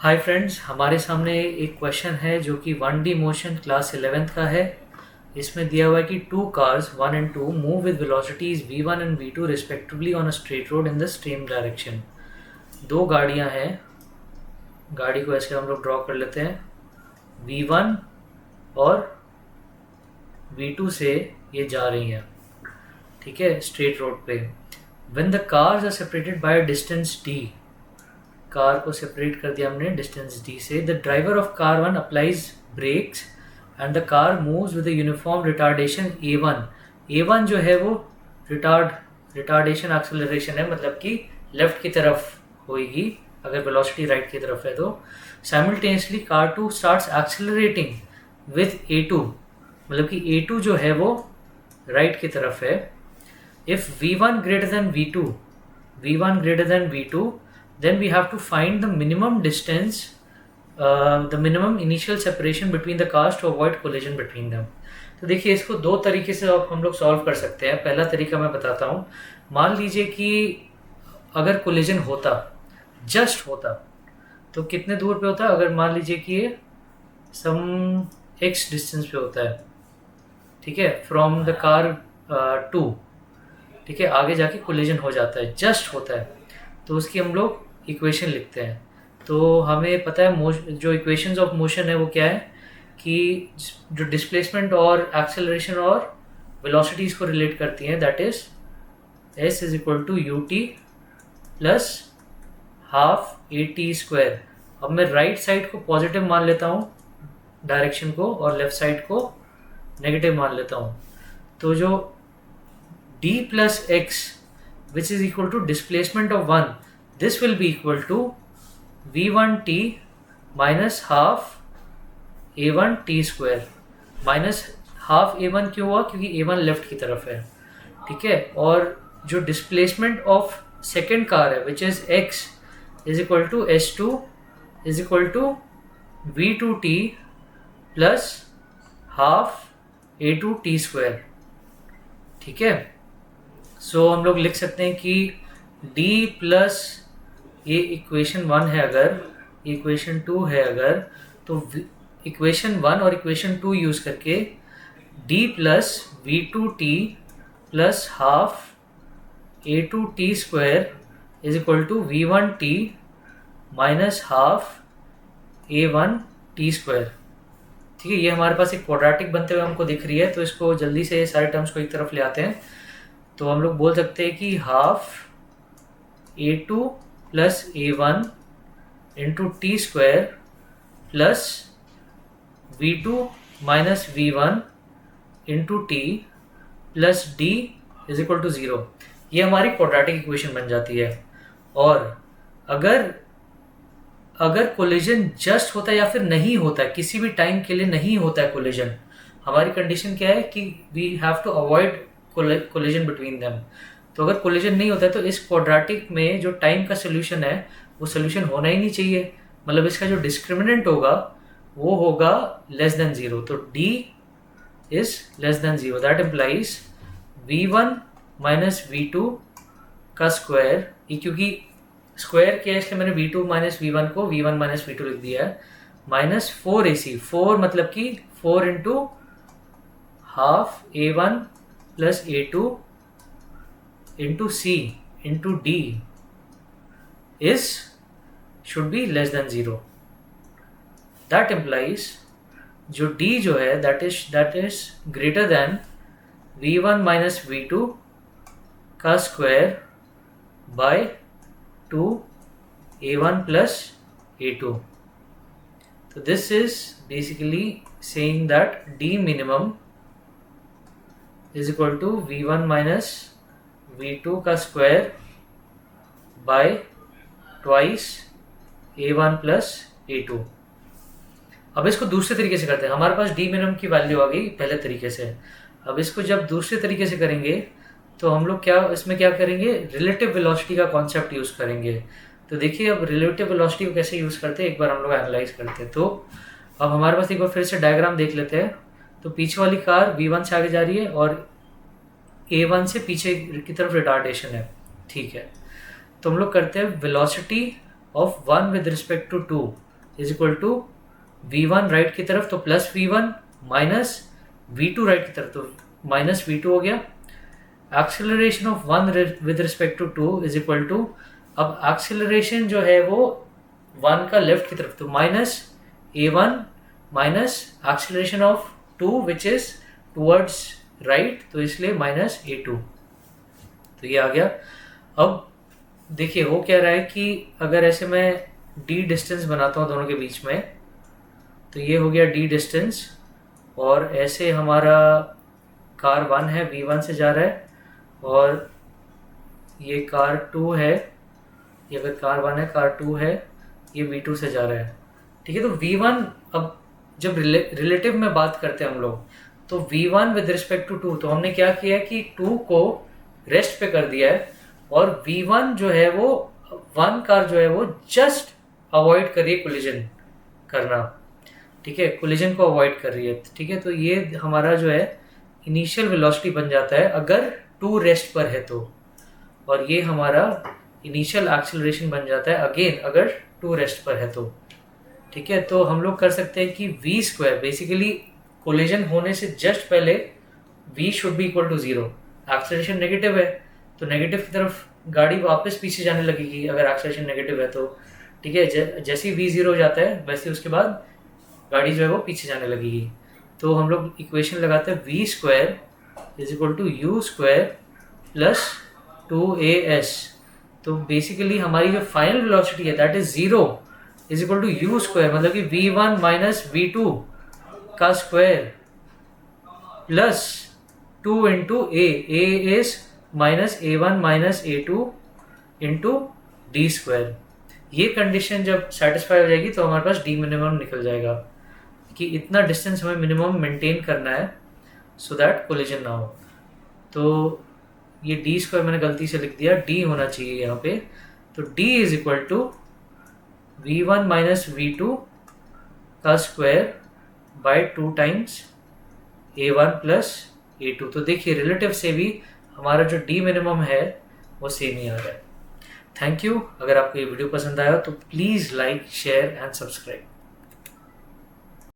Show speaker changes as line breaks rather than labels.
Hi friends, हमारे सामने एक क्वेश्चन है जो कि 1D मोशन क्लास 11th का है। इसमें दिया हुआ है कि two cars 1 and 2 move with velocities v1 and v2 respectively on a straight road in the same direction. दो गाड़ियां हैं, गाड़ी को ऐसे हम लोग ड्रॉ कर लेते हैं। v1 और v2 से ये जा रही हैं, ठीक है, स्ट्रेट रोड पे। When the cars are separated by a distance d, car को सेपरेट कर दिया हमने डिस्टेंस d से। The driver of car 1 applies brakes and the car moves with uniform retardation a1। a1 जो है वो रिटार्डेशन एक्सेलरेशन है, मतलब कि लेफ्ट की तरफ होगी अगर वेलोसिटी राइट की तरफ है तो। Simultaneously car 2 starts accelerating with a2, मतलब कि a2 जो है वो राइट की तरफ है। If v1 greater than v2, then we have to find the minimum distance, the minimum initial separation between the cars to avoid collision between them। तो देखिए, इसको दो तरीके से हम लोग सॉल्व कर सकते हैं। पहला तरीका मैं बताता हूँ। मान लीजिए कि अगर कोलिजन होता, जस्ट होता, तो कितने दूर पे होता? अगर मान लीजिए कि ये सम x डिस्टेंस पे होता है, ठीक है, फ्रॉम द कार 2, ठीक है, आगे जाके कोलिजन हो जाता है, जस्ट होता है, तो उसकी हम लोग इक्वेशन लिखते हैं। तो हमें पता है जो इक्वेशंस ऑफ मोशन है वो क्या है कि जो डिस्प्लेसमेंट और एक्सेलरेशन और वेलोसिटीज़ को रिलेट करती हैं, that is s is equal to u t plus half a t square. अब मैं राइट साइड को पॉजिटिव मान लेता हूँ डायरेक्शन को, और लेफ्ट साइड को नेगेटिव मान लेता हूँ। तो जो d plus x which is equal to displacement of 1, this will be equal to v1t minus half a1t square। Minus half a1 क्यों हुआ? क्योंकि a1 लेफ्ट की तरफ है, ठीक है। और जो डिस्प्लेसमेंट ऑफ सेकेंड कार है which is x is equal to s2 is equal to v2t plus half a2t square, ठीक है। सो हम लोग लिख सकते हैं कि d प्लस ये इक्वेशन 1 है, अगर इक्वेशन 2 है अगर, तो इक्वेशन 1 और इक्वेशन 2 यूज करके d plus v2t plus half a2t square is equal to v1t minus half a1t square, ठीक है। ये हमारे पास एक क्वाड्रेटिक बनते हुए हमको दिख रही है, तो इसको जल्दी से सारे टर्म्स को एक तरफ ले आते हैं। तो हम लोग बोल सकते हैं कि half a2 plus a1 into t square plus v2 minus v1 into t plus d is equal to 0। ये हमारी क्वाड्रेटिक इक्वेशन बन जाती है। और अगर कोलिजन जस्ट होता है या फिर नहीं होता है, किसी भी टाइम के लिए नहीं होता है कोलिजन, हमारी कंडीशन क्या है कि we have to avoid collision between them. तो अगर कोलिजन नहीं होता है तो इस क्वाड्रेटिक में जो टाइम का सोल्यूशन है वो सोल्यूशन होना ही नहीं चाहिए, मतलब इसका जो डिस्क्रिमिनेंट होगा वो होगा लेस देन 0। तो d is less than 0, that implies v1 माइनस v2 का स्क्वायर, क्योंकि स्क्वायर किया इसलिए मैंने v2 माइनस v1 को v1 माइनस v2 लिख दिया है, माइनस 4ac, 4 मतलब कि 4 into half a1 plus a2 into c into d is should be less than 0। That implies जो d जो है that is greater than v1 minus v2 का square by 2 a1 plus a2। तो this is basically saying that d minimum is equal to v1 minus v2 का square by twice a1 plus a2। अब इसको दूसरे तरीके से करते हैं। हमारे पास d मिनिमम की वैल्यू आ गई पहले तरीके से। अब इसको जब दूसरे तरीके से करेंगे तो हम लोग इसमें क्या करेंगे, रिलेटिव वेलोसिटी का कॉन्सेप्ट यूज करेंगे। तो देखिए, अब रिलेटिव वेलोसिटी को कैसे यूज करते हैं एक बार हम लोग एनालाइज करते हैं। तो अब हमारे पास एक बार फिर से डायग्राम देख लेते हैं। तो पीछे वाली कार v1 से आगे जा रही है और a1 से पीछे की तरफ रिटार्डेशन है, ठीक है। तो हम लोग करते हैं velocity of 1 with respect to 2, is equal to v1 right की तरफ तो प्लस v1 माइनस v2 राइट की तरफ तो माइनस v2 हो गया। Acceleration of 1 with respect to 2 is equal to, अब एक्सेलरेशन जो है वो 1 का लेफ्ट की तरफ तो minus a1 minus acceleration of 2 which is towards right तो इसलिए माइनस a2। तो ये आ गया। अब देखिए हो क्या रहा है कि अगर ऐसे मैं d डिस्टेंस बनाता हूँ दोनों के बीच में, तो ये हो गया d डिस्टेंस, और ऐसे हमारा कार 1 है v1 से जा रहा है, और ये कार 2 है, ये अगर कार 1 है कार 2 है, ये v2 से जा रहा है। ठीक है, तो v1 अब जब रिलेटिव में बात करते हैं हम लोग, तो v1 विद रिस्पेक्ट टू 2, तो हमने क्या किया है कि 2 को रेस्ट पे कर दिया है, और v1 जो है वो 1 कार जो है वो जस्ट अवॉइड करिए कोलिजन करना। ठीक है, कोलिजन को अवॉइड कर रही है। ठीक है, तो ये हमारा जो है इनिशियल वेलोसिटी बन जाता है अगर 2 रेस्ट पर है तो, और ये हमारा इनिशियल एक्सेलरेशन बन जाता है अगेन अगर 2 रेस्ट पर है तो। ठीक है, तो हम लोग कर सकते हैं कि v स्क्वायर बेसिकली कोलिजन होने से जस्ट पहले v should be equal to 0। Acceleration negative है तो नेगेटिव की तरफ गाड़ी वापस पीछे जाने लगेगी अगर एक्सेलरेशन नेगेटिव है तो। ठीक है, जैसे ही v 0 हो जाता है वैसे उसके बाद गाड़ी जो है वो पीछे जाने लगेगी। तो हम लोग इक्वेशन लगाते हैं v square is equal to u square plus 2as। तो बेसिकली हमारी जो फाइनल वेलोसिटी है that is 0 is equal to u square, मतलब कि v1 माइनस v2 का square plus 2 into a is minus a1 minus a2 into D square. ये condition जब सेटिस्फाई हो जाएगी तो हमारे पास डी मिनिमम निकल जाएगा कि इतना डिस्टेंस हमें मिनिमम मेंटेन करना है सो दैट कोलिजन ना हो। तो ये डी स्क्वायर मैंने गलती से लिख दिया, डी होना चाहिए यहाँ पे। तो D is equal to v1 माइनस v2 का square by 2 times a1 plus a2। तो देखिए रिलेटिव से भी हमारा जो डी मिनिमम है वो सेम ही आ रहा है। Thank you. अगर आपको ये वीडियो पसंद आया तो please like share and subscribe.